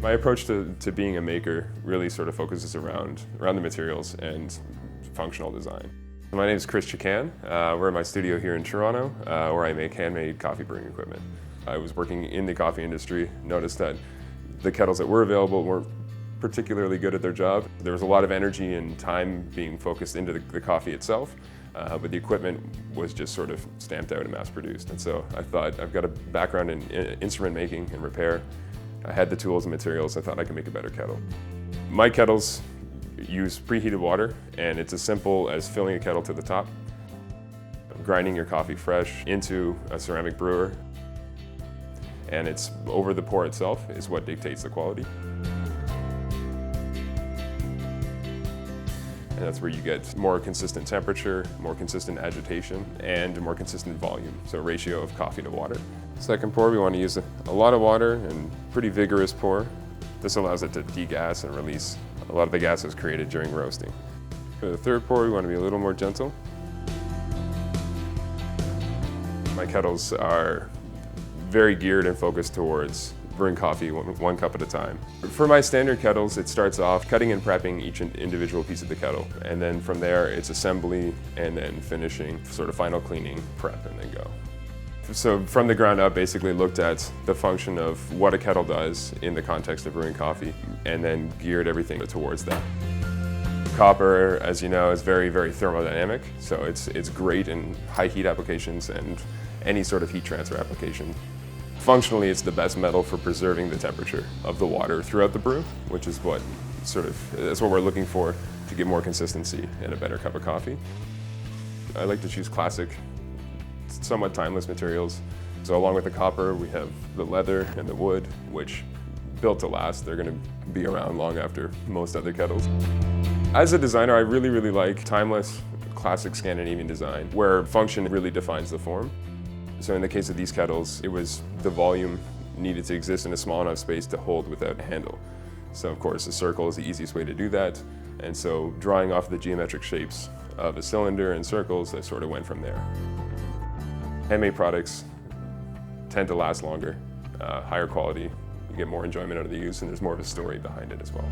My approach to being a maker really sort of focuses around the materials and functional design. My name is Chris Chican. We're in my studio here in Toronto, where I make handmade coffee brewing equipment. I was working in the coffee industry, noticed that the kettles that were available weren't particularly good at their job. There was a lot of energy and time being focused into the coffee itself, but the equipment was just sort of stamped out and mass produced. And so I thought, I've got a background in instrument making and repair. I had the tools and materials. I thought I could make a better kettle. My kettles use preheated water, and it's as simple as filling a kettle to the top, grinding your coffee fresh into a ceramic brewer, and it's over the pour itself is what dictates the quality. And that's where you get more consistent temperature, more consistent agitation, and a more consistent volume, so a ratio of coffee to water. Second pour, we want to use a lot of water and pretty vigorous pour. This allows it to degas and release a lot of the gases created during roasting. For the third pour, we want to be a little more gentle. My kettles are very geared and focused towards brewing coffee one cup at a time. For my standard kettles, it starts off cutting and prepping each individual piece of the kettle, and then from there it's assembly and then finishing, sort of final cleaning, prep, and then go. So from the ground up, basically looked at the function of what a kettle does in the context of brewing coffee, and then geared everything towards that. Copper, as you know, is very, very thermodynamic, so it's great in high heat applications and any sort of heat transfer application. Functionally, it's the best metal for preserving the temperature of the water throughout the brew, which is that's what we're looking for to get more consistency and a better cup of coffee. I like to choose classic, somewhat timeless materials. So along with the copper, we have the leather and the wood, which built to last. They're going to be around long after most other kettles. As a designer, I really, really like timeless, classic Scandinavian design, where function really defines the form. So in the case of these kettles, it was the volume needed to exist in a small enough space to hold without a handle. So of course, a circle is the easiest way to do that. And so drawing off the geometric shapes of a cylinder and circles, I sort of went from there. Handmade products tend to last longer, higher quality, you get more enjoyment out of the use, and there's more of a story behind it as well.